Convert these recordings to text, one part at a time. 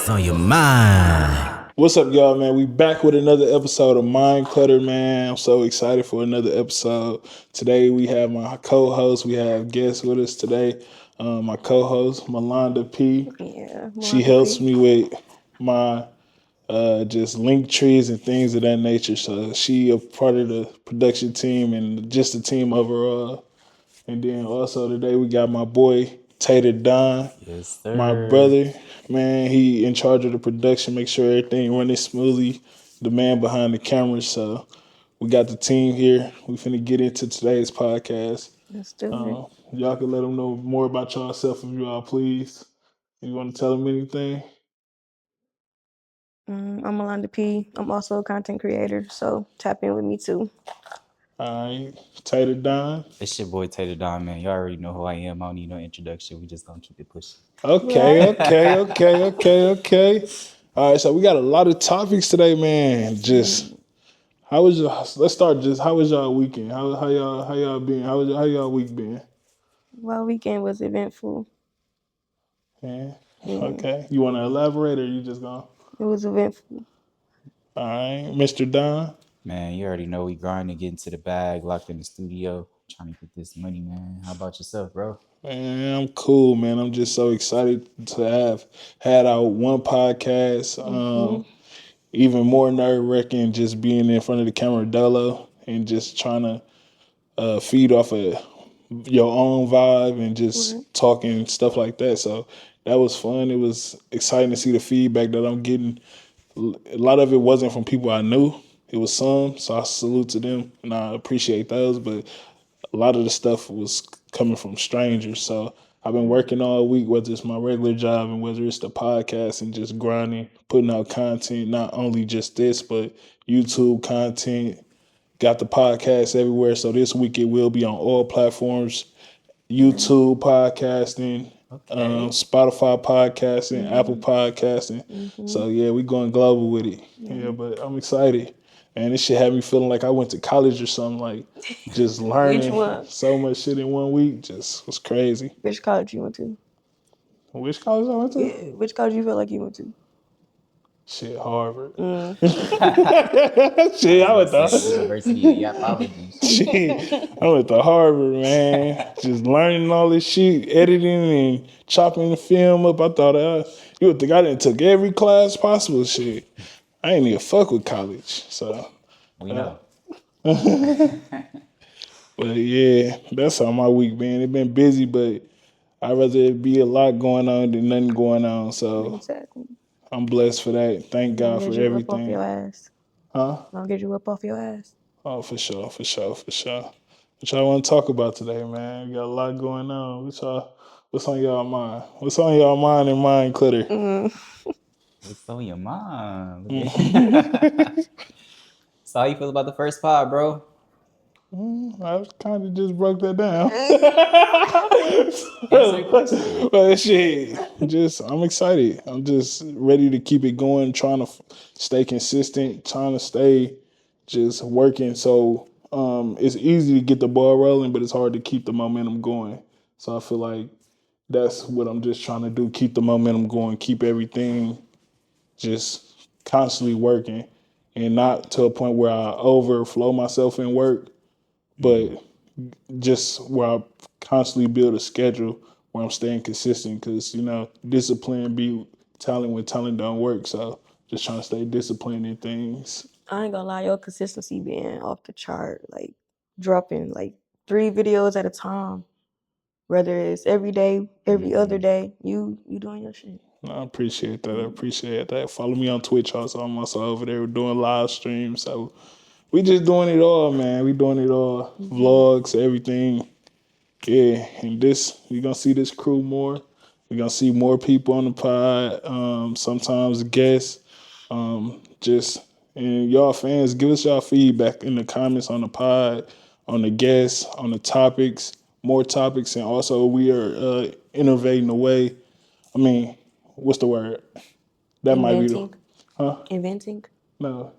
What's on your mind? What's up, y'all, man? We back with another episode of Mind Clutter, man. I'm so excited for another episode. Today we have my co-host. We have guests with us today. My co-host, Melanda P. Yeah, She Melanda helps P. me with my just link trees and things of that nature. So she a part of the production team and just the team overall. And then also today we got my boy Tater Don. Yes, My sir. brother, man, he in charge of the production, make sure everything running smoothly. The man behind the camera. So we got the team here. We finna get into today's podcast. Let's do it. Y'all can let them know more about yourself if you all please. You want to tell them anything? I'm Melanda P. I'm also a content creator, so tap in with me too. All right, Tater Don. It's your boy Tater Don, man. You already know who I am. I don't need no introduction. We just gonna keep it pushing. Okay. All right, so we got a lot of topics today, man. Just how was your? Let's start. Just how was y'all weekend? How y'all been? How y'all week been? Well, weekend was eventful. Yeah. Yeah, Okay. You want to elaborate, or you just gonna? it was eventful. All right, Mr. Don. Man, you already know we grinding, getting to the bag, locked in the studio, trying to get this money, man. How about yourself, bro? Man, I'm cool, man. I'm just so excited to have had our one podcast. Even more nerve wracking just being in front of the camera dolo and just trying to feed off of your own vibe and Right. just talking stuff like that. So that was fun. It was exciting to see the feedback that I'm getting. A lot of it wasn't from people I knew. It was some, so I salute to them and I appreciate those. But a lot of the stuff was coming from strangers. So I've been working all week, whether it's my regular job and whether it's the podcast and just grinding, putting out content, not only just this, but YouTube content. Got the podcast everywhere. So this week it will be on all platforms. YouTube podcasting, Okay. Spotify podcasting, Apple podcasting. So yeah, we going global with it. Yeah, but I'm excited. And this shit had me feeling like I went to college or something. Like just Which learning one? so much shit in 1 week just was crazy. Which college you went to? Which college I went to? Yeah, which college you felt like you went to? Shit, Harvard. Mm. I Shit, was I about went to say the to University of Yapology. shit. I went to Harvard, man. Just learning all this shit, editing and chopping the film up. I thought you would think I didn't took every class possible. Shit, I ain't even fuck with college. So, We know. but yeah, that's how my week been. It been busy, but I'd rather it be a lot going on than nothing going on. So Exactly. I'm blessed for that. Thank Don't God for get you up off everything. your ass. Huh? Don't get you up off your ass. Oh, for sure, for sure, for sure. What y'all want to talk about today, man? We got a lot going on. What's on y'all mind? What's on y'all mind and mind clutter? What's on your mind? Look at So how you feel about the first pod, bro? I kind of just broke that down. Answer the question. But shit, just I'm excited. I'm just ready to keep it going, trying to stay consistent, trying to stay just working. So it's easy to get the ball rolling, but it's hard to keep the momentum going. So I feel like that's what I'm just trying to do: keep the momentum going, keep everything just constantly working, and not to a point where I overflow myself in work, but just where I constantly build a schedule where I'm staying consistent because, discipline be talent when talent don't work. So just trying to stay disciplined in things. I ain't gonna lie, your consistency being off the chart, like dropping like 3 videos at a time. Whether it's every day, every other day, you doing your shit. I appreciate that. I appreciate that. Follow me on Twitch also. I'm also over there doing live streams. So we just doing it all, man. We doing it all. Vlogs, everything. Yeah, and this you're gonna see this crew more. We're gonna see more people on the pod. Sometimes guests. Just and y'all fans, give us y'all feedback in the comments on the pod, on the guests, on the topics, more topics, and also we are innovating the way. I mean, what's the word? That might be the Inventing. Inventing. no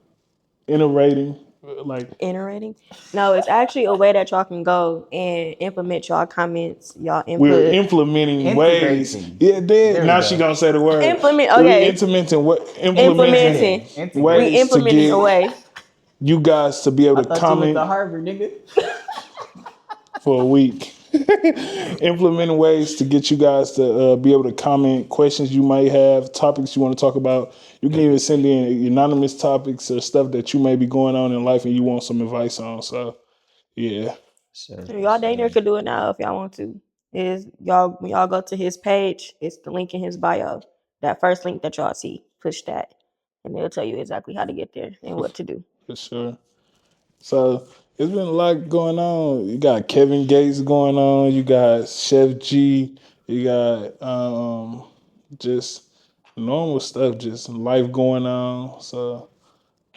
innovating Like Inner ratings? No, it's actually a way that y'all can go and implement y'all comments, y'all we're input. implementing ways. Integrating. Yeah, There we now go. she gonna say the word. Implement. We Okay, implementing implementing. Yeah, integrate. We ways to implementing a get way. you guys to be able I to thought you went to comment Harvard, nigga. for a week. Implementing ways to get you guys to be able to comment questions you might have, topics you want to talk about. You can even send in anonymous topics or stuff that you may be going on in life and you want some advice on. So, yeah. Sure, Y'all dang near sure. could do it now if y'all want to. Is y'all when y'all go to his page, it's the link in his bio. That first link that y'all see, push that, and they'll tell you exactly how to get there and what to do. For sure. So it's been a lot going on. You got Kevin Gates going on. You got Sheff G. You got just normal stuff, just life going on. So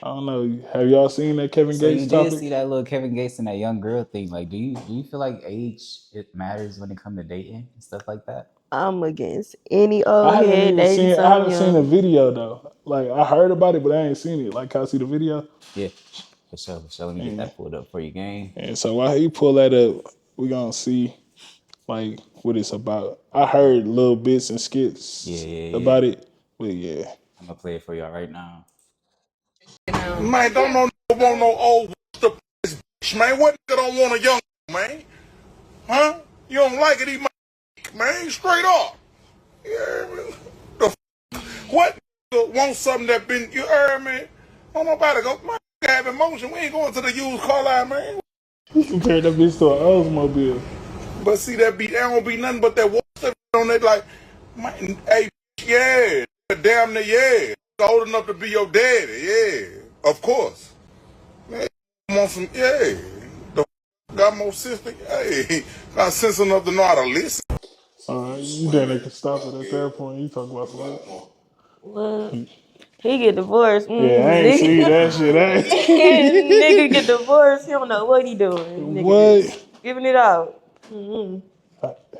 I don't know. Have y'all seen that Kevin So Gates you did topic? see that little Kevin Gates and that young girl thing. Like, do you feel like age it matters when it comes to dating and stuff like that? I'm against any I old haven't head even dating seen. I some haven't seen a young. video though. Like I heard about it, but I ain't seen it. Like, can I see the video? Yeah, for sure, for sure. Let me get And, that pulled up for you, gang. and so while you pull that up, we gonna see like what it's about. I heard little bits and skits Yeah. about it, but yeah. I'm gonna play it for y'all right now. Man, don't want no old bitch, man. What nigga don't want a young man? Huh? You don't like it, he man, straight up. Yeah, man. What nigga want something that been, you heard me? Don't nobody go, man, have emotion. We ain't going to the used car line, man. Compare that bitch to an Oldsmobile. But see, that don't be nothing but that water stuff on it, like, man, hey, yeah, damn near, yeah. Old enough to be your daddy, yeah, of course. Man, want some, yeah. The got more sense than, hey, got sense enough to know how to listen. You done they can stop it at that point. You talk about some. What? He get divorced. Yeah, I ain't see that shit. Nigga get divorced. He don't know what he doing. Nigga just What? giving it out. Mm-hmm.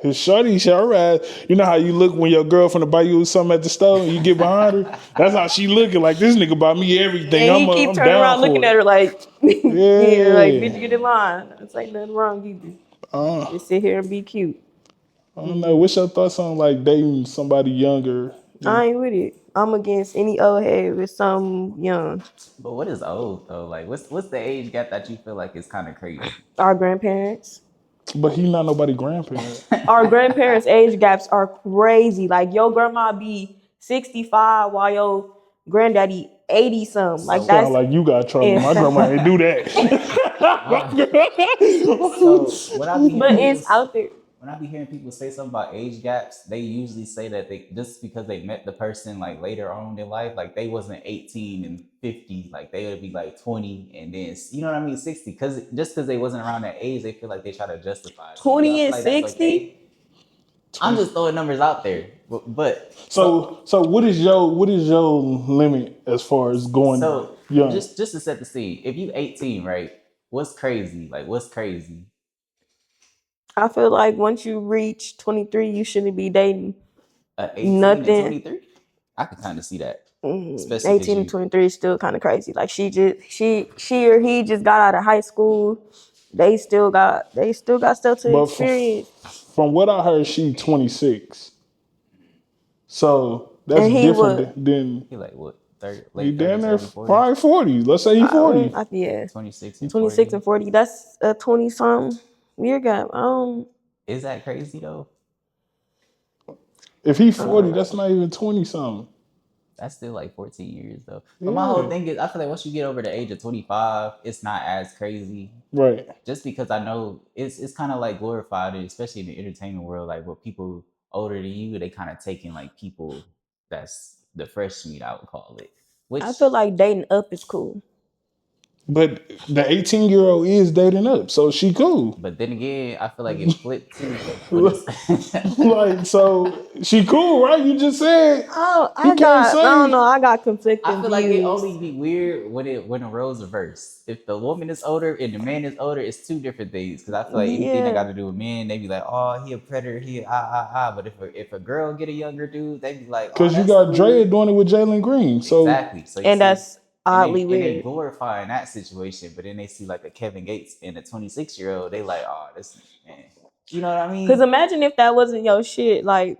His shorty show ass. You know how you look when your girlfriend buy you something at the store and you get behind her? That's how she looking. Like, this nigga buy me everything. And he keep I'm turning down around for looking it. at her like, yeah, like Yeah. bitch, get in line. It's like nothing wrong either. Uh, Just sit here and be cute. I don't know. What's your thoughts on like dating somebody younger? I ain't with it. I'm against any old head with some young. But what is old though? Like, what's the age gap that you feel like is kind of crazy? Our grandparents. But he not nobody grandparent. Our grandparents' age gaps are crazy. Like your grandma be 65 while your granddaddy 80 something. Like So, Sound that's like you got trouble. and My grandma ain't do that. so when I be hearing but people it's out there. when I be hearing people say something about age gaps, they usually say that they just because they met the person like later on in their life, like they wasn't 18 and 50, like they would be like 20 and then you know what I mean, 60. Because they wasn't around that age, they feel like they try to justify it. So do y'all 20 feel and like that's 60. okay? I'm just throwing numbers out there, but So what is your limit as far as going so young? just to set the scene, if you 18, right? What's crazy? Like what's crazy? I feel like once you reach 23, you shouldn't be dating 18 and nothing. 23? I can kind of see that, especially because 18 and you 23 is still kind of crazy. Like she or he just got out of high school. They still got stuff to But experience. from what I heard, she 26. So that's And he different would, than he like what 30, he late damn 30s, near early 40s, probably 40. Let's say he 40. yeah, 26 and 26 40. and 40. That's a 20 something year gap. Is that crazy though? If he I don't 40, that's know. not even 20 something. That's still like 14 years though. But my whole Yeah. thing is, I feel like once you get over the age of 25, it's not as crazy. Right. Just because I know it's kind of like glorified, especially in the entertainment world. Like what people older than you, they kind of taking like people that's the fresh meat, I would call it. Which, I feel like dating up is cool. But the 18-year-old is dating up, so she cool. but then again, I feel like it flipped too. When it's Like, so she cool, right? You just said Oh, you can't I don't say. know. I got I conflicting feel like it views. only be weird when the roles reverse. If the woman is older and the man is older, it's two different things. Because I feel like anything that got Yeah. to do with men, they be like, oh, he a predator, he ah. But if a girl get a younger dude, they be like, oh, Because you that's got Dre cool. doing it with Jalen Green. So Exactly. So you And see, that's oddly and they weird. glorify in that situation, but then they see like a Kevin Gates and a 26-year-old, they like, oh, this man. You know what I mean? Because imagine if that wasn't your shit, like,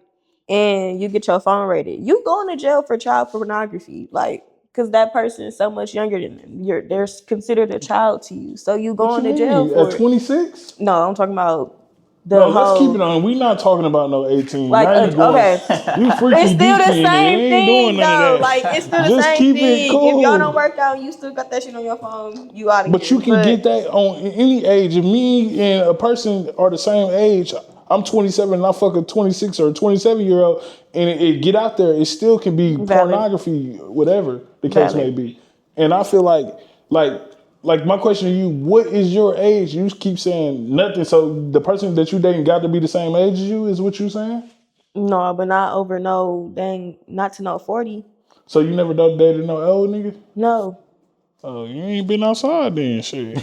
and you get your phone raided. You going to jail for child pornography, like, because that person is so much younger than them. They're considered a child to you, so you What you going to jail mean? for At it. 26? No, I'm talking about the No, let's keep it whole, on. We not talking about no 18. like, Now you going, okay. you freaky It's still the deaky in it. same We ain't doing thing, none of though. that. Like, it's still the Just same keep it thing. If y'all don't cool. work out and you still got that shit on your phone, you out of But here. you can get that on any age. If me and a person are the same age, I'm 27 and I fuck a 26 or a 27-year-old, and it get out there, it still can be Valid. pornography, whatever the case may Valid. be. And I feel like my question to you, what is your age? You keep saying nothing. So the person that you dating got to be the same age as you, is what you saying? No, but not over no dang, not to no 40. So you never dated no old nigga? No. Oh, you ain't been outside then, shit.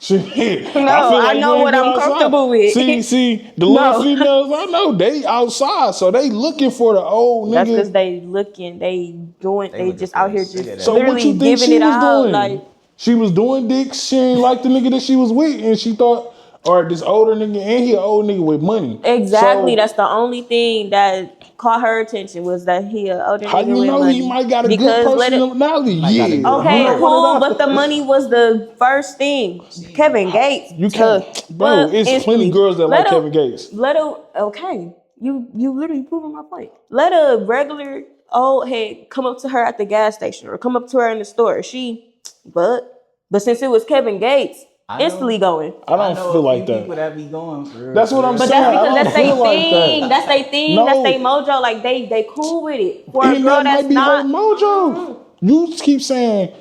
Shit, No, I feel I like you know ain't what been I'm outside. comfortable with. See, the No. little females I know, they outside, so they looking for the old That's because nigga. they looking, they doing, they looking just for out a here sugar just daddy. So what literally you think giving she it was out. doing? Like, She was doing dick. She ain't like the nigga that she was with, and she thought, or this older nigga, and he an old nigga with money. exactly. So That's the only thing that caught her attention was that he an older how nigga you with know money. he might got a good Because let it. personality? He might got a Yeah, good you Okay, know heart. what cool, it but the is. money was the first thing. Kevin Gates, You can't, bro. It's plenty instantly. girls that like Kevin Gates. Okay, you literally proving my point. Let a regular old head come up to her at the gas station or come up to her in the store. But since it was Kevin Gates, I instantly know. going. I I don't know feel a few like that. people that be going for real. That's what I'm But saying. that's I because don't that's they feel like thing. that. That's they thing. No. That's they mojo. Like they cool with it. For a And girl that that's might be her not. mojo. You keep saying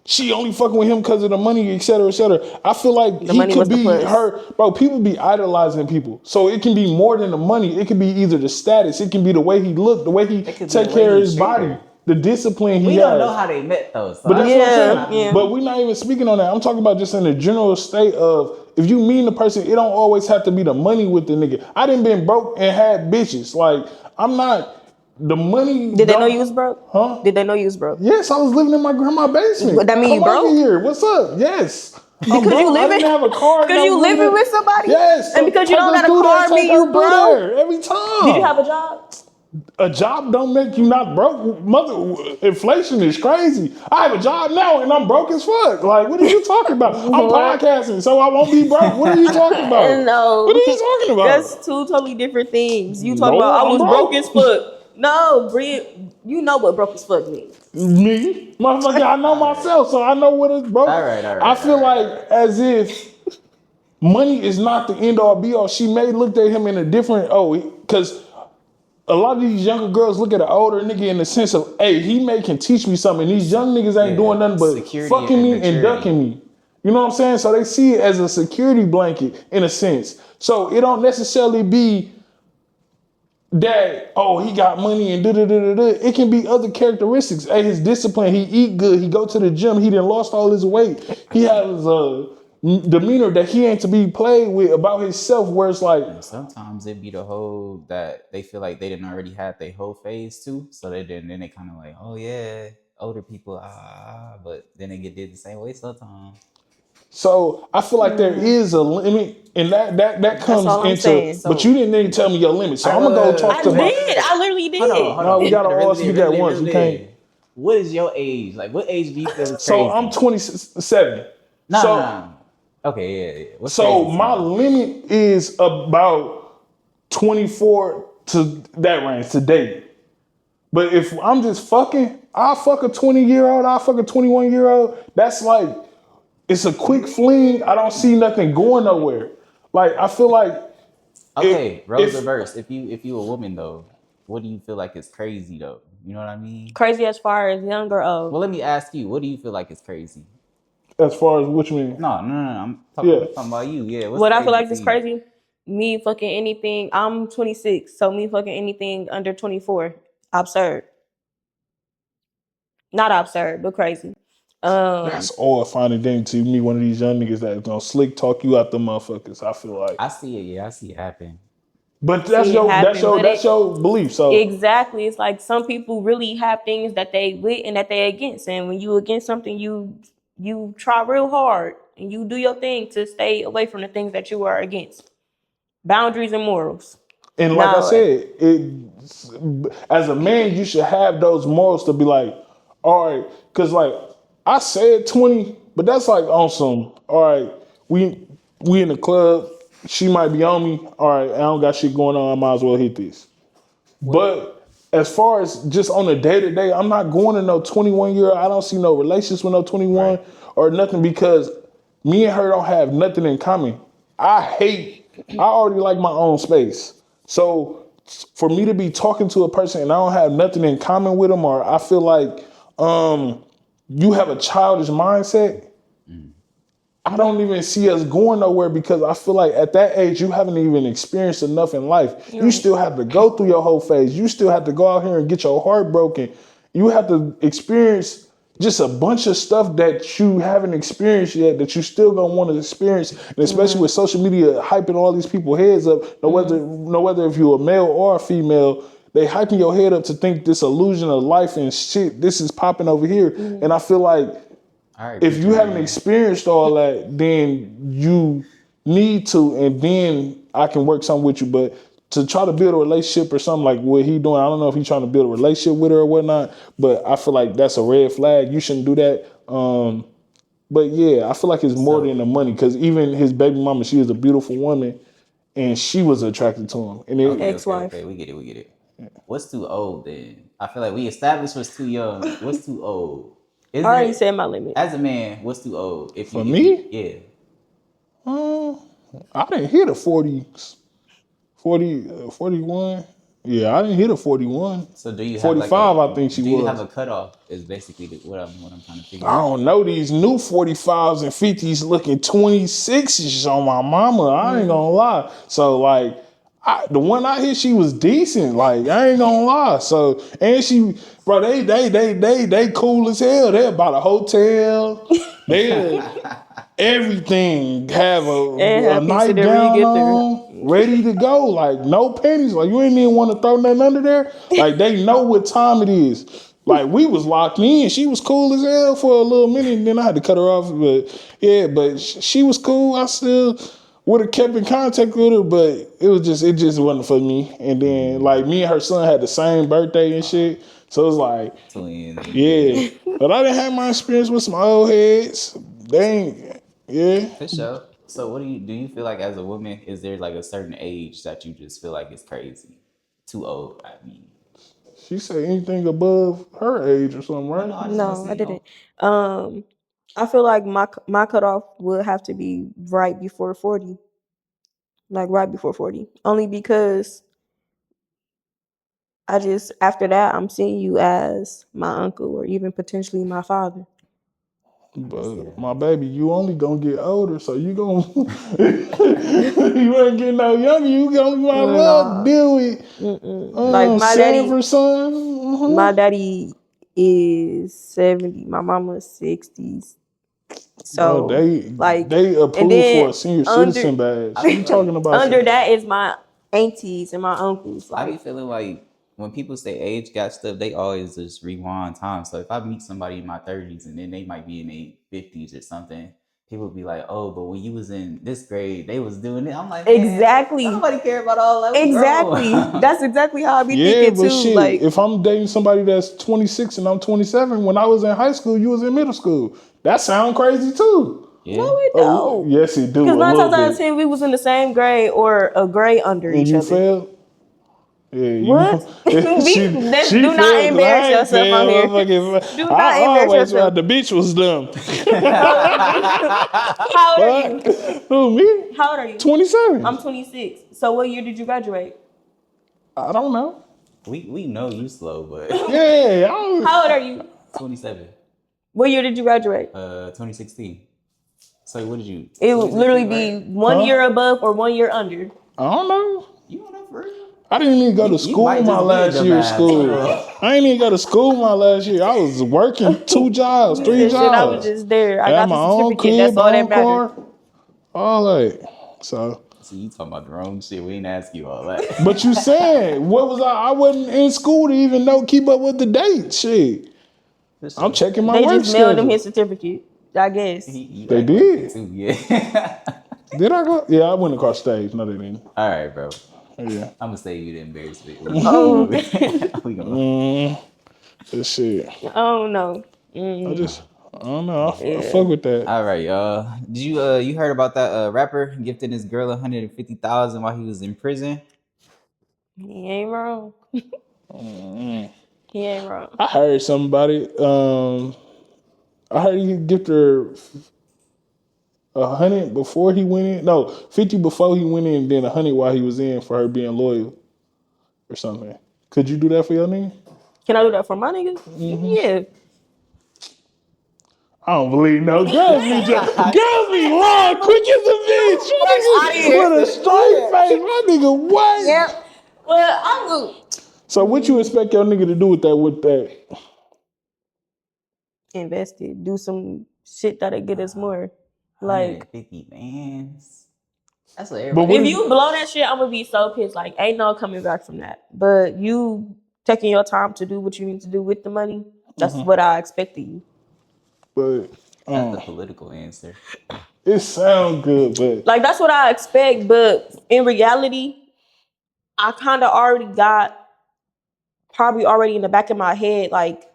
she only fucking with him because of the money, et cetera, et cetera. I feel like The he money could was the be plus. her. Bro, people be idolizing people. So it can be more than the money. It can be either the status. It can be the way he look, the way he It could be take the way care of he his treat body, her. the discipline he We has. don't know how they met though. So But that's what I'm saying. Yeah. But we're not even speaking on that. I'm talking about just in the general state of if you mean the person, it don't always have to be the money with the nigga. I done been broke and had bitches. Like, I'm not the money. Did they know you was broke? Huh? Did they know you was broke? Yes, I was living in my grandma's basement. But that mean Come you broke? over here. What's up? Yes. I'm Because you broke. I living, didn't have a car. and because I you was living living in- with somebody. Yes. And because you take don't her got a through car, there, mean take her you through broke. there every time. Did you have a job? A job don't make you not broke. Inflation is crazy. I have a job now and I'm broke as fuck. Like, what are you talking about? I'm What? podcasting, so I won't be broke. What are you talking about? No, What are you talking about? that's two totally different things. You talking No, about I I'm was broke as broke. fuck. No, Brie, you know what broke as fuck means. Me, motherfucker, I know myself, so I know what it's broke. All right. I feel like as if money is not the end all be all. She may look at him in a different because a lot of these younger girls look at an older nigga in the sense of, hey, can teach me something. These young niggas ain't doing nothing but security fucking and me and maturity. ducking me. You know what I'm saying? So they see it as a security blanket in a sense. So it don't necessarily be that, oh, he got money and da-da-da-da-da. It can be other characteristics. Hey, his discipline, he eat good, he go to the gym, he done lost all his weight. He has a demeanor that he ain't to be played with about himself, where it's like, Sometimes it be the whole that they feel like they didn't already had their whole phase too. So then they kind of like, oh yeah, older people, but then they get did the same way sometimes. so I feel like there is a limit, and that comes all I'm into. saying. But you didn't need to tell me your limit, so I I'm gonna go talk I to my. did. I literally did. Hold No, on. we gotta Really all did, speak really at did, once. really We can't. did. What is your age? Like, what age do you feel is So crazy? I'm 27. No. Okay, yeah. What's So crazy? my limit is about 24 to that range to date. But if I'm just fucking, I'll fuck a 20-year-old, I'll fuck a 21-year-old. That's like, it's a quick fling. I don't see nothing going nowhere. Like, I feel like. Okay, roles reverse. If you a woman though, what do you feel like is crazy though? You know what I mean? Crazy as far as young or old. Well, let me ask you. What do you feel like is crazy? As far as what you mean? No. I'm talking about you. Yeah. What I feel like is to you? crazy, me fucking anything. I'm 26, so me fucking anything under 24, absurd. Not absurd, but crazy. That's all a fine and dandy to me. One of these young niggas that's gonna slick talk you out the motherfuckers. I feel like. I see it. Yeah, I see it happen. But that's see it happen. But that's your belief. So exactly, it's like some people really have things that they with and that they against, and when you against something, you try real hard and you do your thing to stay away from the things that you are against. Boundaries and morals. and like I Now, said, as a man, you should have those morals to be like, all right, because like I said 20, but that's like on some, all right, we in the club, she might be on me, all right, I don't got shit going on, I might as well hit this. But as far as just on a day to day, I'm not going to no 21-year-old. I don't see no relations with no 21 or nothing because me and her don't have nothing in common. I already like my own space. So for me to be talking to a person and I don't have nothing in common with them, or I feel like you have a childish mindset, I don't even see us going nowhere because I feel like at that age, you haven't even experienced enough in life. You still have to go through your whole phase. You still have to go out here and get your heart broken. You have to experience just a bunch of stuff that you haven't experienced yet that you still gonna want to experience. And especially with social media hyping all these people's heads up, no whether if you're a male or a female, they hyping your head up to think this illusion of life and shit, this is popping over here. And I feel like if you haven't experienced all that, then you need to, and then I can work something with you. But to try to build a relationship or something like what he doing, I don't know if he's trying to build a relationship with her or whatnot, but I feel like that's a red flag. You shouldn't do that. But yeah, I feel like it's more than the money because even his baby mama, she is a beautiful woman and she was attracted to him. And ex-wife. Okay, we get it. What's too old then? I feel like we established what's too young. What's too old? I already said my limit. As a man, what's too old? For me? Yeah. I didn't hit a 40s. 41. Yeah, I didn't hit a 41. So do you 45, have I think she was. Do you have a cutoff? Is basically what I'm trying to figure I out. don't know, these new 45s and 50s looking 26s on my mama. I ain't gonna lie. So like, the one I hit, she was decent. Like, I ain't gonna lie. So, and she, bro, they cool as hell. They about a hotel. They everything. Have a nightgown on, ready to go. Like, no panties. Like, you ain't even want to throw nothing under there. Like, they know what time it is. Like, we was locked in. She was cool as hell for a little minute, and then I had to cut her off. But yeah, but she was cool. I still would have kept in contact with her, but it just wasn't for me. And then like me and her son had the same birthday and shit. So it was like, yeah. But I didn't have my experience with some old heads. They ain't, yeah. For sure. So what do you feel like as a woman, is there like a certain age that you just feel like it's crazy? Too old, I mean. She said anything above her age or something, right? No, I didn't. I feel like my cutoff would have to be right before 40. Like right before 40. Only because I just after that I'm seeing you as my uncle or even potentially my father. But my baby, you only gonna get older, so you gonna you ain't getting no younger. You gonna might as well deal with like my daddy. For son. My daddy is 70. My mama's 60s. So Bro, they approved for a senior citizen badge. What you talking about? Under that is my aunties and my uncles. I be feeling like when people say age gap stuff, they always just rewind time. So if I meet somebody in my 30s and then they might be in their 50s or something, people be like, "Oh, but when you was in this grade, they was doing it." I'm like, exactly. Nobody care about all that. Exactly. That's exactly how I be thinking too. Shit, like, if I'm dating somebody that's 26 and I'm 27, when I was in high school, you was in middle school. That sound crazy too. Yeah. No, it don't. Yes, it do. Because 9 times out of 10, we was in the same grade or a grade under each other. You failed? Yeah, what? Do not embarrass yourself on here. Do not embarrass yourself. The bitch was dumb. How old are you? Who, me? How old are you? 27. I'm 26. So what year did you graduate? I don't know. We know you slow, but yeah. How old are you? 27. What year did you graduate? 2016. So what did you? It would literally be 1 year above or 1 year under. I don't know. You don't know for real? I didn't even go to school my last year of school. I didn't even go to school my last year. I was working 2 jobs, 3 jobs. I was just there. I got my the own certificate. crib, That's all that mattered. Car, all that. So See, you talking about the wrong shit. We ain't ask you all that. But you saying, what was I wasn't in school to even keep up with the dates. Shit. I'm checking my They work just mailed him schedule. his certificate, I guess. You They act like did? it too, yeah. Did I go? Yeah, I went across stage. No, they didn't. All right, bro. Yeah. I'm gonna say you the embarrassment. Oh, We gonna. This shit. oh no. I Mm, don't know. I yeah. fuck with that. All right, y'all. Did you heard about that rapper gifting his girl 150,000 while he was in prison? He ain't wrong. He ain't wrong. I heard somebody. I heard he gifted her 100 before he went in. No, 50 before he went in, then 100 while he was in for her being loyal or something. Could you do that for your nigga? Can I do that for my niggas? Yeah. I don't believe no girls be girls be lying quick as a bitch. My Outta nigga here. with a straight face. My nigga what? Yep. Well, I'm good. So what you expect your nigga to do with that? Invested. Do some shit that'll get us more. Like, 150 bands. That's what But everybody. what if if you blow that shit, I'm gonna be so pissed. Like, ain't no coming back from that. But you taking your time to do what you need to do with the money, that's what I expect of you. but That's the political answer. it sound good, but Like, that's what I expect. But in reality, I kind of already got probably already in the back of my head, like,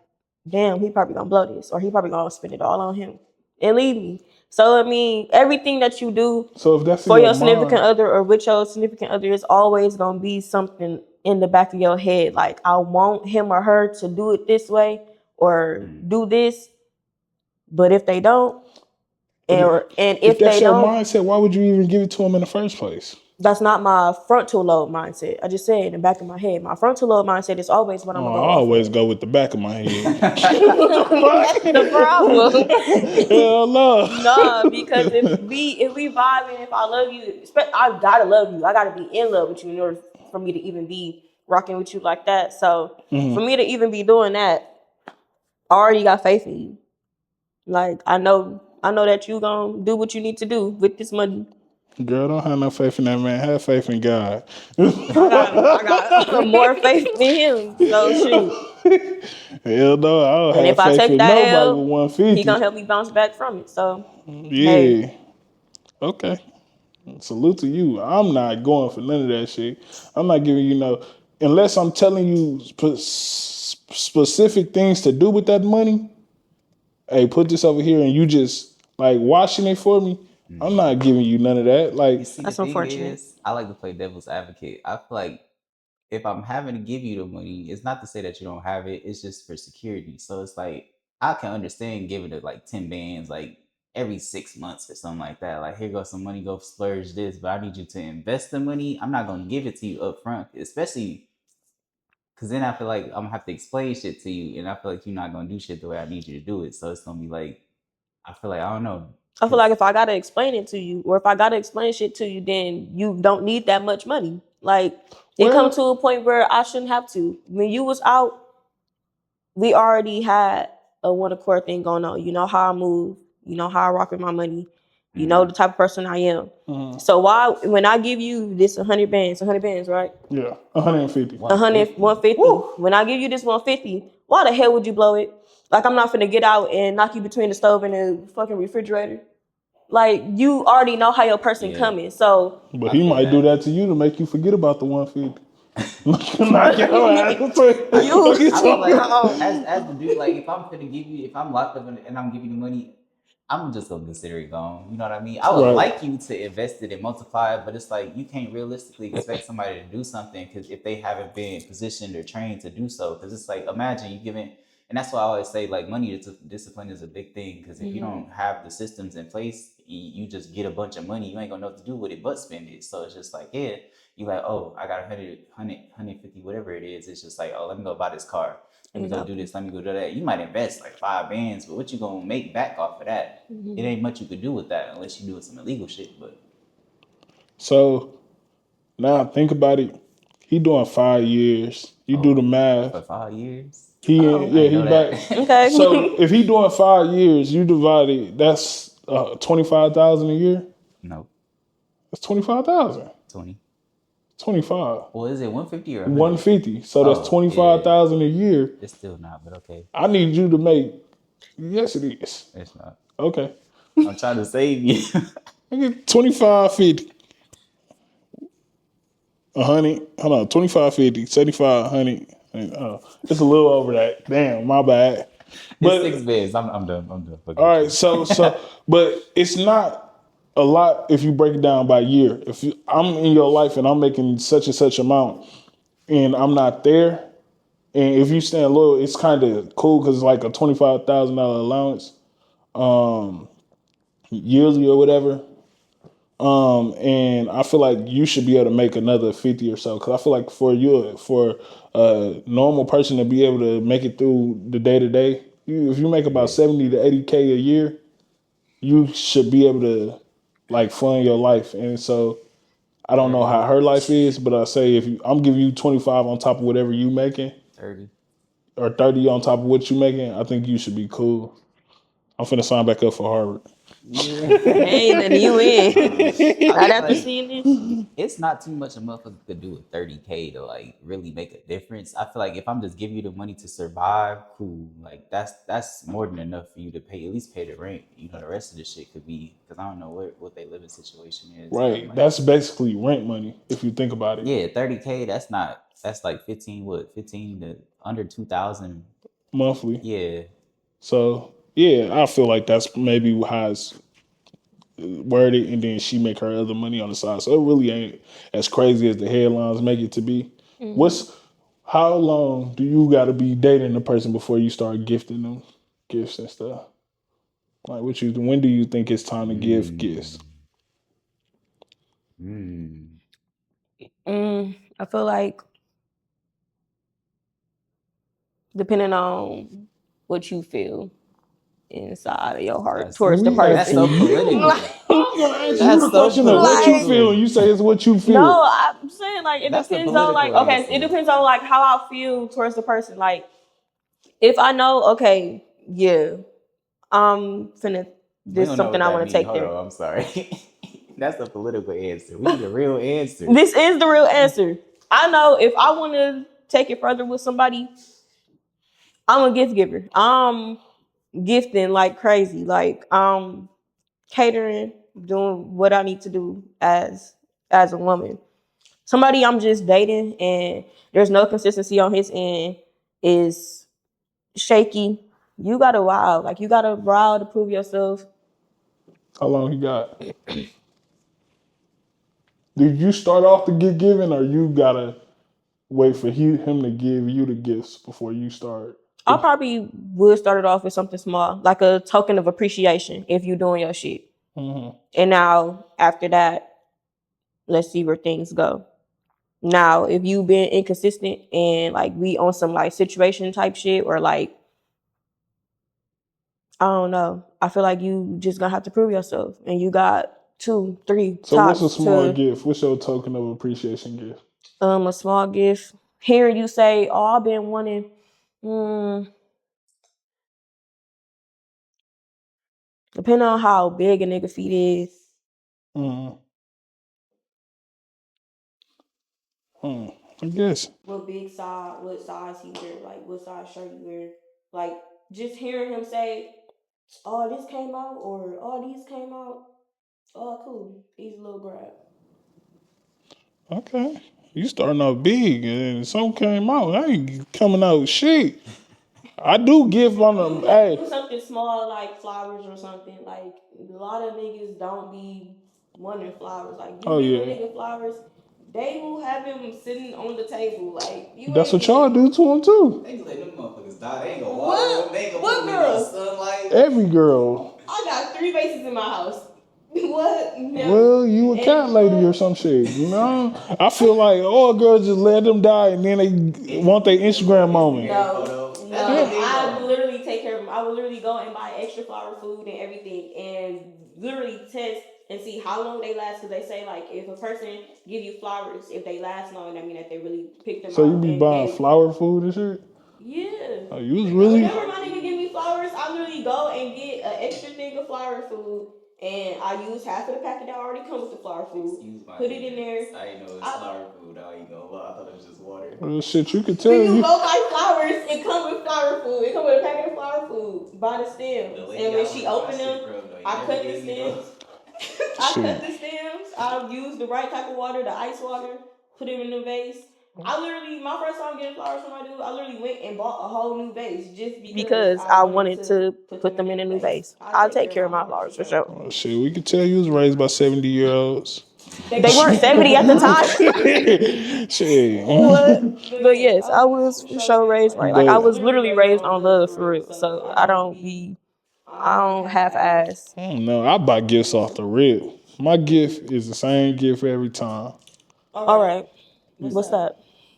damn, he probably gonna blow this, or he probably gonna spend it all on him and leave me. So I mean, everything that you do so if that's in for your your significant mind, other or with your significant other, is always gonna be something in the back of your head. Like, I want him or her to do it this way or do this, but if they don't, and if if that's they your don't, mindset, why would you even give it to him in the first place? that's not my frontal lobe mindset. I just said in the back of my head. My frontal lobe mindset is always what I'm Oh, gonna I go off always of. go with the back of my head. That's the problem. Hell no. Nah, because if we vibing, if I love you, I gotta love you. I gotta be in love with you in order for me to even be rocking with you like that. So for me to even be doing that, I already got faith in you. Like, I know that you gonna do what you need to do with this money. Girl, don't have no faith in that man. Have faith in God. I got more faith than him. So shoot. Hell no, I don't And if have I faith take in that nobody L, with he gonna 150. help me bounce back from it. So hey, Yeah. Okay. Salute to you. I'm not going for none of that shit. I'm not giving you unless I'm telling you specific things to do with that money. Hey, put this over here and you just like washing it for me. I'm not giving you none of that. You Like, see, the that's thing unfortunate. is, I like to play devil's advocate. I feel like if I'm having to give you the money, it's not to say that you don't have it. It's just for security. So it's like I can understand giving it like 10 bands, like every 6 months or something like that. Like, here goes some money, go splurge this, but I need you to invest the money. I'm not gonna give it to you up front, especially because then I feel like I'm gonna have to explain shit to you, and I feel like you're not gonna do shit the way I need you to do it. So it's gonna be like, I feel like I don't know. I feel like if I gotta explain it to you, or if I gotta explain shit to you, then you don't need that much money. Like, it come well, to a point where I shouldn't have to. When you was out, we already had a one accord thing going on. You know how I move. You know how I rock with my money. You know the type of person I am. So why, when I give you this 100 bands, right? yeah, 150. 100, 150. When I give you this 150, why the hell would you blow it? Like, I'm not finna get out and knock you between the stove and the fucking refrigerator. Like, you already know how your person Yeah, coming. So But I he feel might do that. that to you to make you forget about the 150. Knock your ass. you I feel like no. as the dude, like if I'm locked up and I'm giving you money, I'm just gonna consider it gone. You know what I mean? I would Right. like you to invest it and multiply it, but it's like you can't realistically expect somebody to do something because if they haven't been positioned or trained to do so, because it's like imagine you giving, and that's why I always say like money discipline is a big thing because if you don't have the systems in place, you just get a bunch of money, you ain't gonna know what to do with it but spend it. So it's just like you like, oh, I got 150, whatever it is. It's just like, oh, let me go buy this car. Let me go do this. Let me go do that. You might invest like 5 bands, but what you gonna make back off of that? It ain't much you could do with that unless you do some illegal shit. But So now think about it. He doing 5 years. You do the math. for 5 years, He Oh, I yeah ain't he know back. that. okay. So if he doing 5 years, you divide it. That's 25,000 a year. No, That's 25,000. 20. 25. Well, is it 150 or 100? 150. So that's Oh, yeah. 25,000 a year. It's still not, but okay. I need you to make. Yes, it is. It's not. Okay. I'm trying to save you. I get 25, 50. 100. Hold on. 25, 50, 75, 100. Oh, it's a little over that. Damn, my bad. It's 6 But beds. I'm done. I'm done. all Forget right, you. but it's not a lot if you break it down by year. If I'm in your life and I'm making such and such amount and I'm not there, and if you stand loyal, it's kind of cool because it's like a $25,000 allowance yearly or whatever. And I feel like you should be able to make another 50 or so. Cause I feel like for a normal person to be able to make it through the day to day, if you make about 70 to 80K a year, you should be able to like fund your life. And so I don't know how 30. her life is, but I say if you, I'm giving you 25 on top of whatever you making 30. or 30 on top of what you making, I think you should be cool. I'm finna sign back up for Harvard. Yeah. Ain't nothing you in. I Not feel after like seeing this. it's not too much a motherfucker could do with 30K to like really make a difference. I feel like if I'm just giving you the money to survive, cool. Like that's more than enough for you to pay, at least pay the rent. You know, the rest of the shit could be, because I don't know what they living situation is. But Right. like, That's basically rent money if you think about it. yeah, 30K. That's like 15. What 15 to under 2,000. Monthly. Yeah, So yeah, I feel like that's maybe how it's worded, and then she make her other money on the side. So it really ain't as crazy as the headlines make it to be. What's how long do you got to be dating a person before you start gifting them gifts and stuff? Like what you when do you think it's time to give gifts? I feel like depending on what you feel inside of your heart that's towards the We that's person. so asking political. you. Like, I'm gonna ask you That's the so question of what you like, feel, and political. you say it's what you no, feel. I'm saying like it That's the depends on like political okay, it answer. depends on like how I feel towards the person. Like if I know, okay, yeah, I'm finna We this is don't know something what I that want to means. take Hold there. on, I'm sorry. That's the political answer. We need a real answer. This is the real answer. I know if I want to take it further with somebody, I'm a gift giver. I'm gifting like crazy. Like catering, doing what I need to do as a woman. Somebody I'm just dating and there's no consistency on his end is shaky. You gotta wow. Like you gotta wow to prove yourself. How long you got? Did you start off to get given, or you gotta wait for him to give you the gifts before you start? I probably would start it off with something small, like a token of appreciation if you're doing your shit. And now after that, let's see where things go. Now, if you've been inconsistent and like we on some like situation type shit or like I don't know, I feel like you just gonna have to prove yourself and you got 2, 3 So what's a tops small to gift? What's your token of appreciation gift? a small gift. Hearing you say, "Oh, I've been wanting," depending on how big a nigga feet is. Mm, I guess. What big size, what size he wear, like what size shirt he wear. Like just hearing him say, "Oh, this came out," or "Oh, these came out." Oh, cool. Easy little grab. Okay. You starting off big and something came out. I ain't coming out shit. I do give on them. You could Hey, do something small like flowers or something. Like a lot of niggas don't be wanting flowers. Like you oh give a yeah. nigga flowers, they will have him sitting on the table. Like you That's ain't what y'all even. do to them too. They just let them motherfuckers die. They ain't gonna water them. What? They ain't gonna put What them in no girl? sunlight. Every girl. I got 3 vases in my house. What? Never. Well, you a cat And lady or what? some shit. No, I feel like all girls just let them die and then they want their Instagram moment. No, That's what no. they I do. will literally take care of them. I will literally go and buy extra flower food and everything, and literally test and see how long they last. Because they say like if a person give you flowers, if they last long, that mean that they really picked them So you out be and buying gave. flower food and shit? Yeah. Oh, you was really Whenever my nigga give me flowers, I literally go and get an extra thing of flower food And I use half of the packet that already comes with the flour food. Put it in there. I didn't know it's flour food. I ain't gonna lie. I thought it was just water. Well, shit, you could tell. When you go buy flowers, it comes with flour food. It comes with a packet of flour food. Buy the stems. And when she opened them, I cut the stems. I cut the stems. I use the right type of water, the ice water. Put them in the vase. I literally, my first time getting flowers from my dude, I literally went and bought a whole new vase just because I wanted to put them in a new vase. I'll take care of my flowers for sure. Oh, shit, we could tell you was raised by 70-year-olds. They weren't 70 at the time. Shit. But yes, I was for sure raised right. Like I was literally raised on love for real. So I don't half-ass. I don't know. I buy gifts off the rip. My gift is the same gift every time. All right. What's that?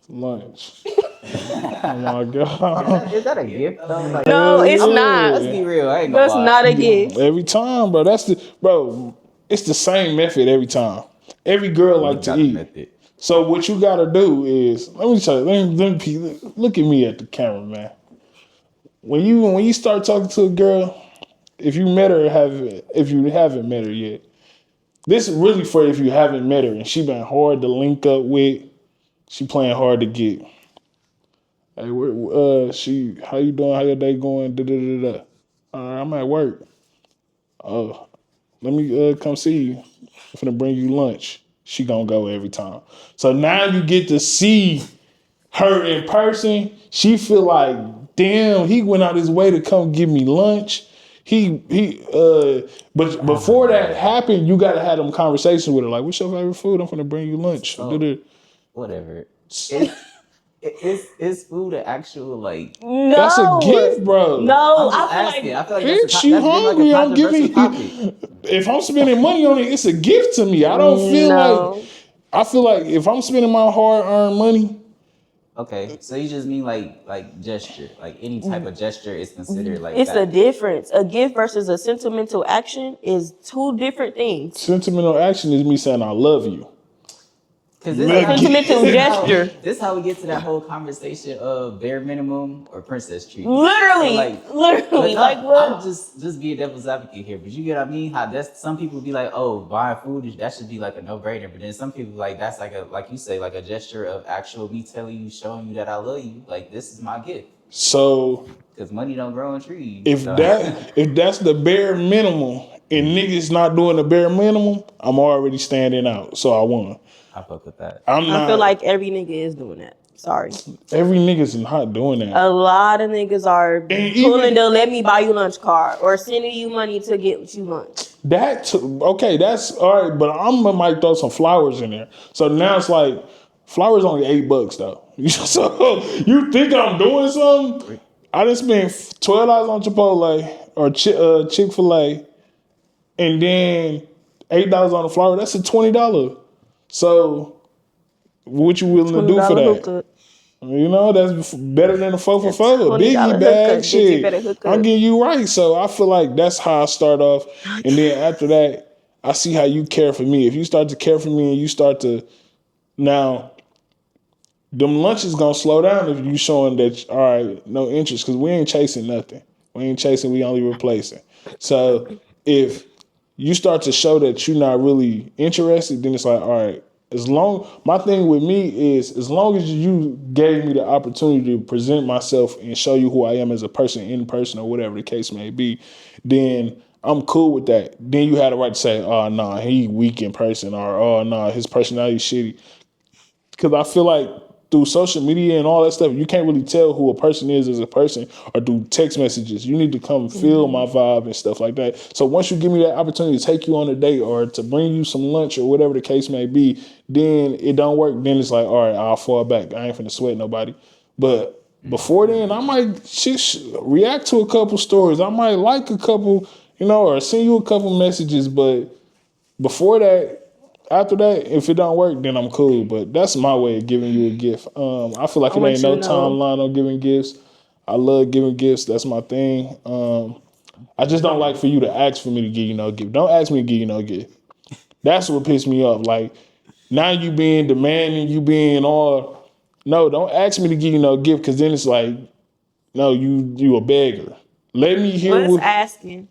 Lunch. Oh my god. Is that a gift though? Like, No, it's not. let's be real. I ain't gonna That's lie. not a gift. Every time, bro. It's the same method every time. Every girl like to eat. Method. So what you gotta do is, let me tell you, let me look at me at the camera, man. When you start talking to a girl, if you met her, if you haven't met her yet, this is really for if you haven't met her and she been hard to link up with, she playing hard to get. Hey, how you doing? How your day going? Da da da da. I'm at work. Oh, let me come see you. I'm finna bring you lunch. She gonna go every time. So now you get to see her in person. She feel like, damn, he went out his way to come give me lunch. But before that happened, you gotta have them conversations with her. Like, what's your favorite food? I'm finna bring you lunch. Whatever. Is food an actual like? No. That's a gift, bro. No, I feel like Bitch, you hungry? Like I'm giving you. If I'm spending money on it, it's a gift to me. I don't feel like. I feel like if I'm spending my hard-earned money. Okay, so you just mean like gesture, like any type of gesture is considered like. It's a difference. A gift versus a sentimental action is two different things. Sentimental action is me saying I love you. Because sentimental gesture. This is how we get to that whole conversation of bare minimum or princess treatment. Literally, like what? I'm just being devil's advocate here, but you get what I mean? How that's some people be like, oh, buying food that should be like a no-brainer, but then some people like that's like you say, like a gesture of actual me telling you, showing you that I love you. Like this is my gift. So, because money don't grow on trees. If that's the bare minimum and niggas not doing the bare minimum, I'm already standing out. So I won. I fuck with that. I feel like every nigga is doing that. Sorry. Every nigga's not doing that. A lot of niggas are pulling the let me buy you lunch card or sending you money to get you lunch. That's all right, but I might throw some flowers in there. So now it's like, flowers only $8 though. So you think I'm doing something? I done spent $12 on Chipotle or Chick-fil-A and then $8 on the flower. That's a $20. So, what you willing to do for that? Hookah. You know, that's better than a 4 for 4. Biggie bag shit. I'm getting you right. So, I feel like that's how I start off. And then after that, I see how you care for me. If you start to care for me and you start to, now, them lunches gonna slow down if you showing that, all right, no interest. Because we ain't chasing nothing. We ain't chasing, we only replacing. So, if you start to show that you're not really interested, then it's like, all right, my thing with me is as long as you gave me the opportunity to present myself and show you who I am as a person in person or whatever the case may be, then I'm cool with that. Then you had the right to say, oh, nah, he weak in person, or oh, nah, his personality shitty. Because I feel like through social media and all that stuff, you can't really tell who a person is as a person or through text messages. You need to come feel my vibe and stuff like that. So once you give me that opportunity to take you on a date or to bring you some lunch or whatever the case may be, then it don't work. Then it's like, all right, I'll fall back. I ain't finna sweat nobody. But before then, I might react to a couple stories. I might like a couple, or send you a couple messages. But before that, after that, if it don't work, then I'm cool. But that's my way of giving you a gift. I feel like it ain't no timeline on giving gifts. I love giving gifts. That's my thing. I just don't like for you to ask for me to give you no gift. Don't ask me to give you no gift. That's what pissed me off. Like, now you being demanding, you being all, no, don't ask me to give you no gift, because then it's like, no, you a beggar. Let me hear what's asking.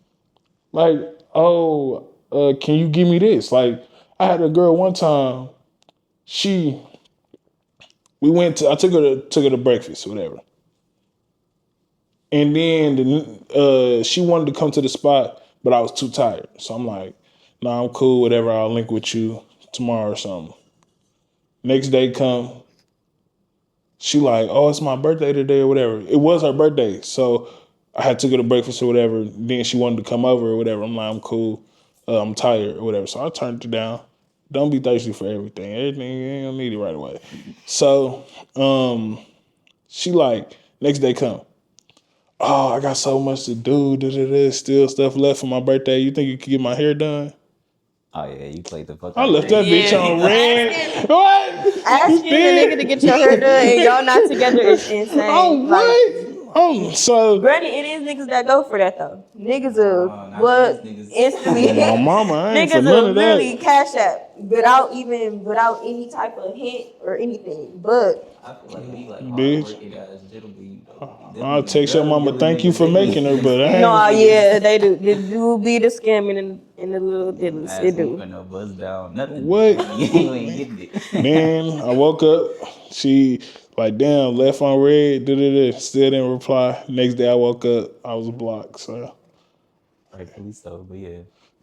Like, oh, can you give me this? Like, I had a girl one time, I took her to breakfast or whatever. And then she wanted to come to the spot, but I was too tired. So I'm like, nah, I'm cool, whatever, I'll link with you tomorrow or something. Next day come, she like, oh, it's my birthday today or whatever. It was her birthday. So I had took her to breakfast or whatever. Then she wanted to come over or whatever. I'm like, I'm cool. I'm tired or whatever. So I turned it down. Don't be thirsty for everything. Everything, you ain't gonna need it right away. So she like, next day come. Oh, I got so much to do. Still stuff left for my birthday. You think you could get my hair done? Oh yeah, you played the fuck I out left of that me. bitch on red. What? Asking a nigga to get your hair done and y'all not together is insane. Oh, Like, what? So granted, it is niggas that go for that though. Niggas not what these niggas. instantly my mama, I ain't for niggas none will of literally that. cash app without any type of hint or anything. But I feel like we like hard Bitch. working guys, gentlemen, I'll text your mama, thank you for making her, but I no, ain't. yeah, they do. They do be the scamming in the little diddles. It Asking do. for no buzz down, nothing. What? You ain't getting it. Then I woke up. She like, damn, left on red. Still didn't reply. Next day I woke up. I was blocked. So Rightfully so, but yeah.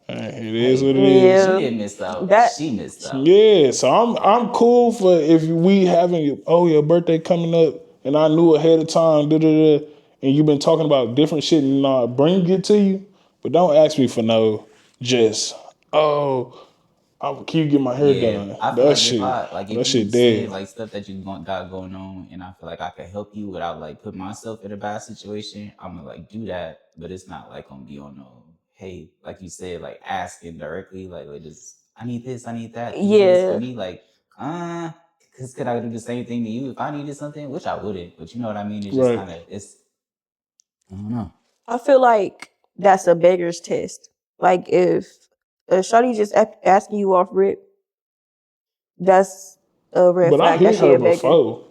it is Hey, what it is. she Yeah, didn't miss out. that She missed out. Yeah, so I'm cool for if we having your birthday coming up and I knew ahead of time, and you've been talking about different shit and I bring it to you, but don't ask me for no just can you get my hair Yeah, done? I feel That like shit if that you shit saying dead. like stuff that you got going on, and I feel like I can help you without like put myself in a bad situation, I'm gonna like do that. But it's not like gonna be on no hey, like you said, like asking directly, like just I need this, I need that. Can you do this for yeah. me? Like, cause could I do the same thing to you if I needed something? Which I wouldn't, but you know what I mean. It's just Right. kind of I don't know. I feel like that's a beggar's test. Like if a shawty just asking you off rip, that's a red But I flag. That hit she her a beggar. before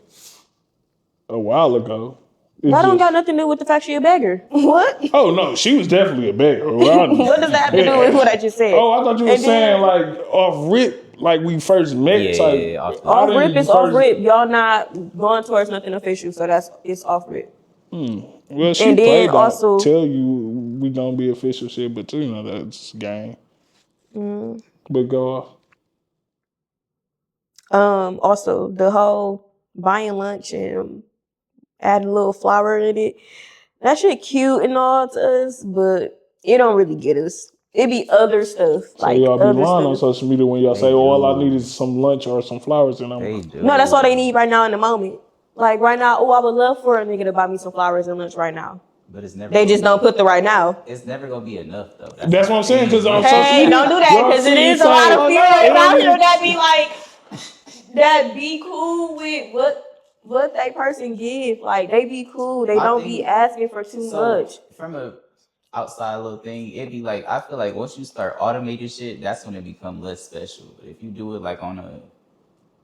a while ago. It's That don't got just nothing to do with the fact she a beggar. What? oh no, she was definitely a beggar. What does that have to do with what I just said? Oh, I thought you were And saying then like off rip, like we first met type. Yeah, off I top. off rip didn't is off first. rip. Y'all not going towards nothing official, so it's off rip. Well, she And then played out, also, tell you we gonna be official shit, but you know that's game. But go off. also the whole buying lunch and adding a little flour in it. That shit cute and all to us, but it don't really get us. It be other stuff, So like y'all be other lying on stuff. social media when y'all They say, "Oh, all I need do. is some lunch or some flowers," and I'm They No, that's all they do. need right now in the moment. Like right now, oh, I would love for a nigga to buy me some flowers and lunch right now. But it's never. They Gonna just don't be, put the right now. It's never gonna be enough though. that's what I'm saying. Because on social Hey, media, don't do that y'all because it see is a say, lot of "Oh no, females it out don't here need." that be like that be cool with what they person give. Like they be cool. They I don't be think asking for too much. from a outside little thing, it'd be like I feel like once you start automating shit, that's when it become less special. But if you do it like on a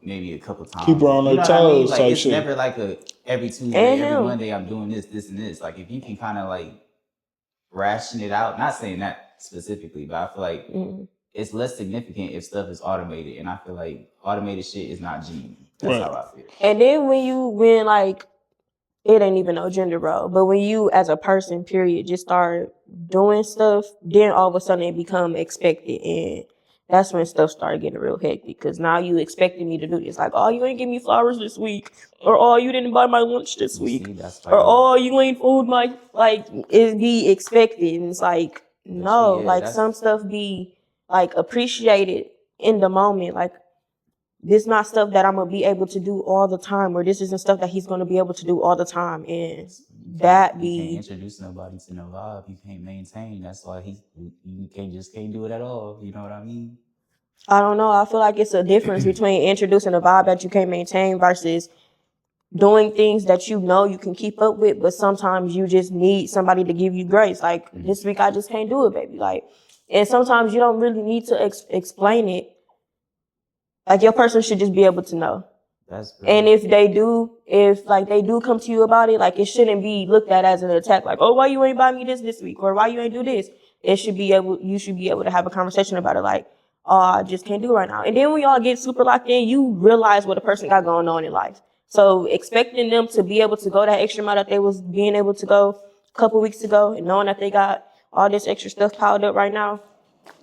maybe a couple Keep her times, on you her know what I mean? toes Like type it's shit. never like a every Tuesday, And every him. Monday I'm doing this, and this. Like if you can kind of like ration it out, not saying that specifically, but I feel like it's less significant if stuff is automated, and I feel like automated shit is not genuine. That's Right. how I feel. And then when like it ain't even no gender role, but when you as a person, period, just start doing stuff, then all of a sudden it become expected, and that's when stuff started getting real hectic. Because now you expecting me to do this, like, oh, you ain't give me flowers this week, or oh, you didn't buy my lunch this You week, see, that's why or you. oh, you ain't food my like it be expected, and it's like no, Yeah, like that's some stuff be like appreciated in the moment, like this not stuff that I'm gonna be able to do all the time, or this isn't stuff that he's gonna be able to do all the time, and that you can't be introduce nobody to no vibe. You can't maintain. That's why you can't do it at all. You know what I mean? I don't know. I feel like it's a difference between introducing a vibe that you can't maintain versus doing things that you know you can keep up with, but sometimes you just need somebody to give you grace. Like this week, I just can't do it, baby. Like, and sometimes you don't really need to explain it. Like your person should just be able to know. That's real. And if they do come to you about it, like it shouldn't be looked at as an attack. Like, oh, why you ain't buy me this week, or why you ain't do this? you should be able to have a conversation about it, like, oh, I just can't do it right now. And then when y'all get super locked in, you realize what a person got going on in life. So expecting them to be able to go that extra mile that they was being able to go a couple weeks ago, and knowing that they got all this extra stuff piled up right now,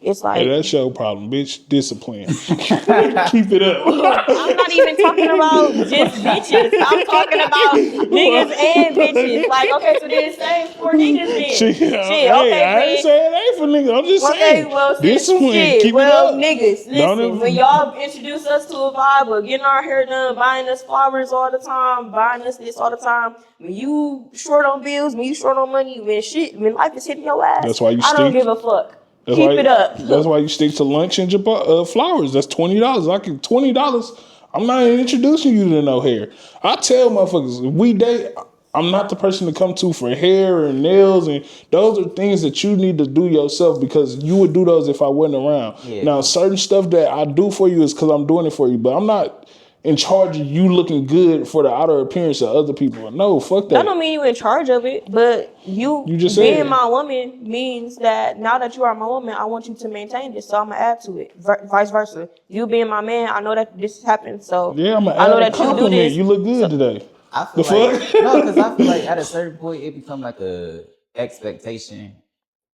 it's Hey, like, that's your problem, bitch. Discipline. Keep it up. I'm not even talking about just bitches. I'm talking about niggas and bitches. Like, okay, so then same for niggas then. Shit, Shit, hey, I ain't okay, saying it ain't for niggas. I'm just okay, saying. well, Discipline. shit, Keep well, it up. niggas, Don't listen, when y'all introduce us to a vibe of getting our hair done, buying us flowers all the time, buying us this all the time, when you short on bills, when you short on money, when life is hitting your ass, That's why you I don't stick. give a fuck. That's Keep why. it up. That's why you stick to lunch and flowers. That's $20. I give $20. I'm not introducing you to no hair. I tell motherfuckers if we date, I'm not the person to come to for hair and nails, and those are things that you need to do yourself because you would do those if I wasn't around. Yeah. Now, certain stuff that I do for you is because I'm doing it for you, but I'm not in charge of you looking good for the outer appearance of other people. No, fuck That that. don't mean you in charge of it, but you just being said. my woman means that now that you are my woman, I want you to maintain this, so I'm gonna add to it. Vice versa, you being my man, I know that this happened, so Yeah, I'm gonna I know add a that you do compliment. this. You look good today. I feel The like fuck? no, because I feel like at a certain point it become like a expectation.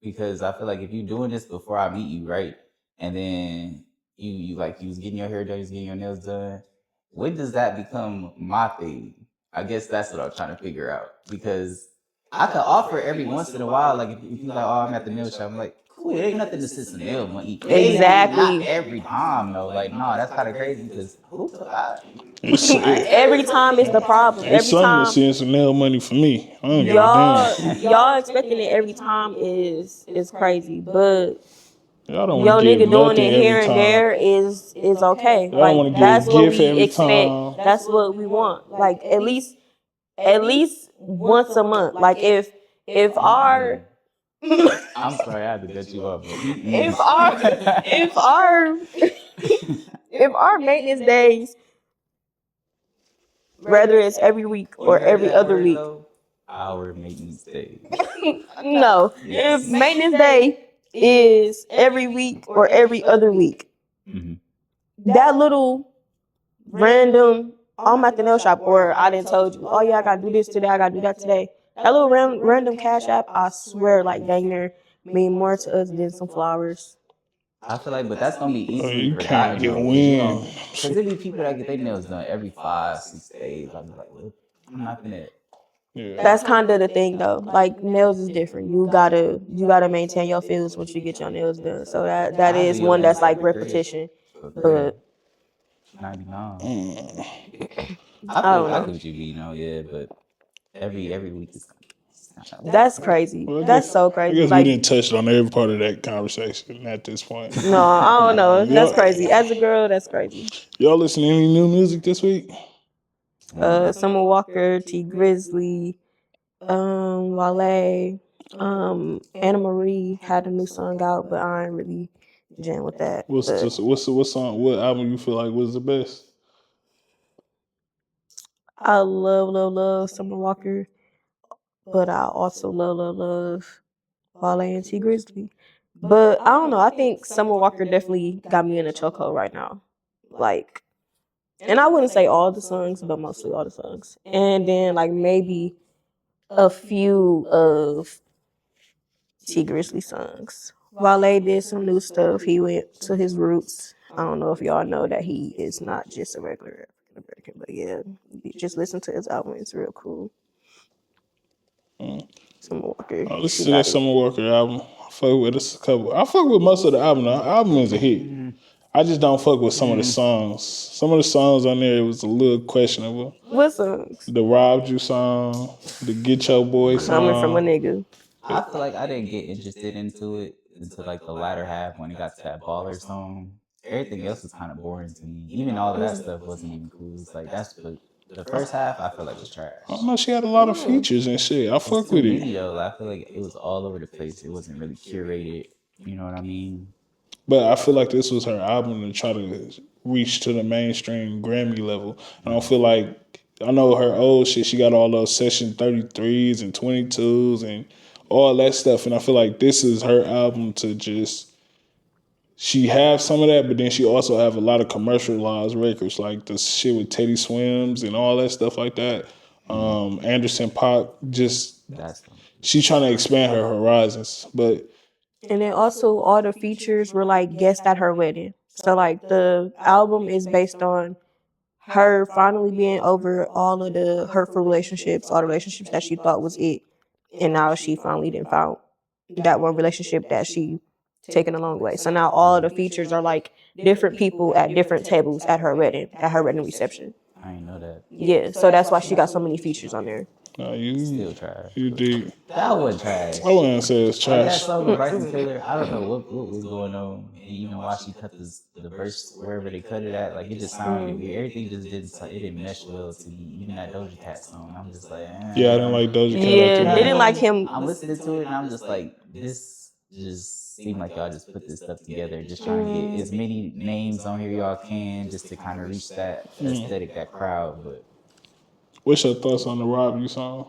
Because I feel like if you're doing this before I meet you, right, and then you like you was getting your hair done, you was getting your nails done, when does that become my thing? I guess that's what I'm trying to figure out. Because I could offer every once in a while, like if you like, oh, I'm at the nail shop, I'm like, cool, it ain't nothing to sit some nail money. Exactly. Not every time though. Like, no, that's kind of crazy because Every time is the problem. It's Every something to time send some nail money for me. I don't give a y'all expecting it every time is crazy, but damn. Y'all don't yo want to nigga give doing nothing it here every and time. there is okay. Y'all don't want Like to that's give what gift we every expect. time. That's what we want. Like at least once a month. Like if our I'm sorry, I had to cut you off. But if our if our maintenance days, whether it's every week or every other week, our maintenance day. no, if maintenance day is every week or every other week, that little random, I'm at the nail shop, or I didn't told you, oh yeah, I gotta do this today, I gotta do that today. That little random cash app, I swear, like dang near mean more to us than some flowers. I feel like, but that's gonna be easily You can't forgotten get though, wind. because there be people that get their nails done every 5-6 days. I'm like, well, I'm not gonna. Yeah. That's kind of the thing though. Like nails is different. You gotta maintain your feels once you get your nails done. So that I is do one yours that's like for free. repetition. For free. But $99. I don't I know. get what you mean, yeah, but every week is That's crazy. Well, That's so I crazy. guess we Like didn't touch on every part of that conversation at this point. no, I don't know. That's Y'all, crazy. As a girl, that's crazy. y'all listen to any new music this week? Summer Walker, T Grizzly, Wale, Anna Marie had a new song out, but I ain't really jam with that. What's But what song? What album you feel like was the best? I love Summer Walker, but I also love Wale and T Grizzly. But I don't know. I think Summer Walker definitely got me in a chokehold right now. Like, and I wouldn't say all the songs, but mostly all the songs. And then like maybe a few of T Grizzly songs. Wale did some new stuff. He went to his roots. I don't know if y'all know that he is not just a regular African American, but yeah, you just listen to his album. It's real cool. Summer Walker, Oh, listen she to that got it. Summer Walker album. I fuck with this a couple. I fuck with most of the album. The album is a hit. I just don't fuck with some of the songs. Some of the songs on there was a little questionable. What songs? The Robbed You song, the Get Your Boy Coming from a song. nigga. I feel like I didn't get interested into it until like the latter half when it got to that baller song. Everything else was kind of boring to me. Even all of that stuff wasn't even cool. It's like the first half I feel like was trash. I don't know, she had a lot of features and shit. I fuck It's too with many it. though. I feel like it was all over the place. It wasn't really curated. You know what I mean? But I feel like this was her album to try to reach to the mainstream Grammy level. I don't feel like, I know her old shit, she got all those session 33s and 22s and all that stuff. And I feel like this is her album to just. She have some of that, but then she also have a lot of commercialized records, like the shit with Teddy Swims and all that stuff like that. Anderson Paak, just That's she's trying to expand her horizons. But And then also all the features were like guests at her wedding. So like the album is based on her finally being over all of the hurtful relationships, all the relationships that she thought was it. And now she finally didn't found that one relationship that she taken a long way. So now all of the features are like different people at different tables at her wedding reception. I ain't know that. Yeah, so that's why she got so many features on there. no, you Still trash. you did. That was trash. I wouldn't say it's Like that trash. song with Bryson Taylor, I don't know what was going on, and even why she cut the verse wherever they cut it at, like it just sounded weird. Everything just didn't mesh well to me. Even that Doja Cat song, I'm just like, Yeah, I didn't like Doja Cat. Yeah, they didn't like him. I'm listening to it and I'm just like, this just seemed like y'all just put this stuff together, just trying to get as many names on here y'all can, just to kind of reach that aesthetic, that crowd. But What's your thoughts on the Rob You song?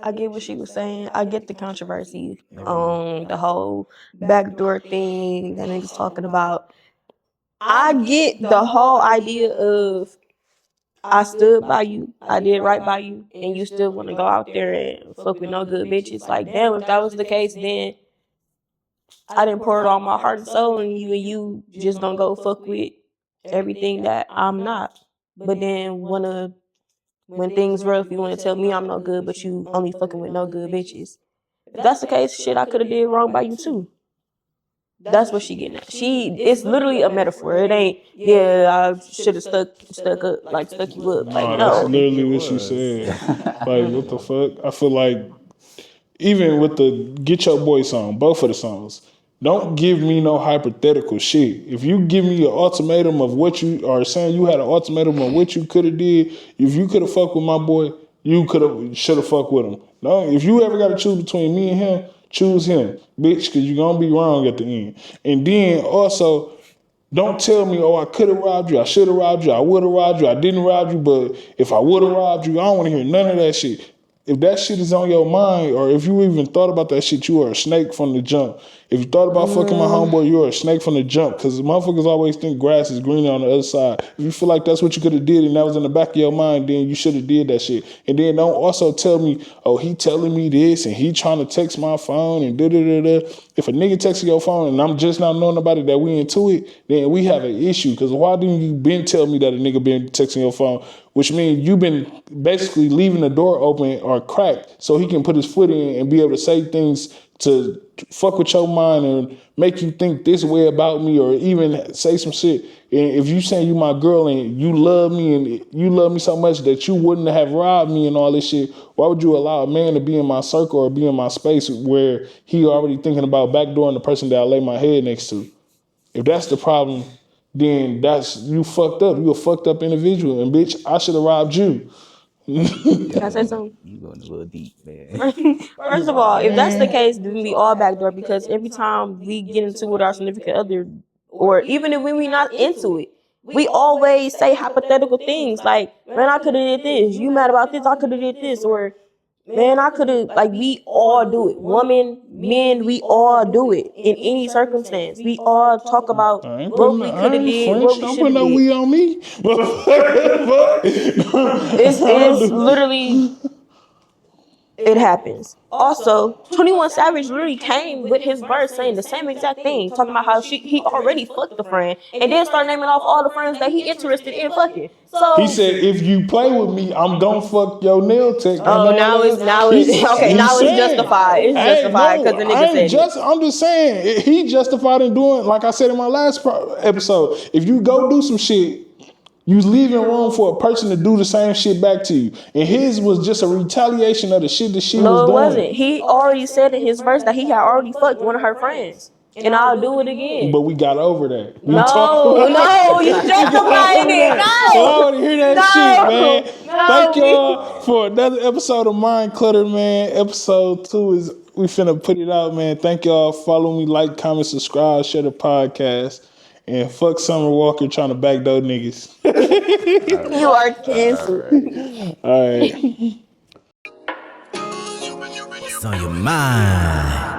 I get what she was saying. I get the controversy on the whole backdoor thing that niggas talking about. I get the whole idea of I stood by you, I did right by you, and you still want to go out there and fuck with no good bitches. Like, damn, if that was the case, then I didn't pour it all my heart and soul in you, and you just gonna go fuck with everything that I'm not. But then when things rough, you want to tell me I'm no good, but you only fucking with no good bitches. If that's the case, shit, I could have did wrong by you too. That's what she getting at. It's literally a metaphor. It ain't, yeah, I should have stuck you up. Like, That's no. literally what she said. Like, what the fuck? I feel like even with the Get Your Boy song, both of the songs, don't give me no hypothetical shit. If you give me an ultimatum of what you are saying, you had an ultimatum of what you could have did. If you could have fucked with my boy, you should have fucked with him. No, if you ever got to choose between me and him, choose him, bitch, because you're gonna be wrong at the end. And then also, don't tell me, oh, I could have robbed you, I should have robbed you, I would have robbed you, I didn't rob you, but if I would have robbed you, I don't want to hear none of that shit. If that shit is on your mind, or if you even thought about that shit, you are a snake from the jump. If you thought about fucking my homeboy, you are a snake from the jump. Because motherfuckers always think grass is greener on the other side. If you feel like that's what you could have did and that was in the back of your mind, then you should have did that shit. And then don't also tell me, oh, he telling me this and he trying to text my phone and da-da-da-da. If a nigga texting your phone and I'm just not knowing about it that we into it, then we have an issue. Because why didn't you been tell me that a nigga been texting your phone? Which means you've been basically leaving the door open or cracked so he can put his foot in and be able to say things to fuck with your mind and make you think this way about me, or even say some shit. And if you saying you my girl and you love me and you love me so much that you wouldn't have robbed me and all this shit, why would you allow a man to be in my circle or be in my space where he already thinking about backdooring the person that I lay my head next to? If that's the problem, then you fucked up. You a fucked up individual. And bitch, I should have robbed you. Can I say something? you going a little deep, man. First of all, if that's the case, then we all backdoor, because every time we get into with our significant other, or even if we not into it, we always say hypothetical things like, man, I could have did this. You mad about this? I could have did this. Or, man, I could have, like, we all do it. Women, men, we all do it in any circumstance. We all talk about what we could have did, what we Don't should put have no did. we on me. It's literally, it happens. Also, 21 Savage literally came with his verse saying the same exact thing, talking about how he already fucked the friend, and then start naming off all the friends that he interested in fucking. So He said, if you play with me, I'm gonna fuck your nail tech. oh, now it's justified. It's justified because the nigga said it. I'm just saying, he justified in doing, like I said in my last episode, if you go do some shit, you leaving room for a person to do the same shit back to you. And his was just a retaliation of the shit that she was doing. No, it wasn't. He already said in his verse that he had already fucked one of her friends. And I'll do it again. But we got over that. No, you justifying it. No. I want to hear that shit, man. No. Thank y'all for another episode of Mind Clutter, man. Episode 2 is, we finna put it out, man. Thank y'all. Follow me, like, comment, subscribe, share the podcast. And fuck Summer Walker trying to backdoor niggas. You are canceled. All right. What's on your mind?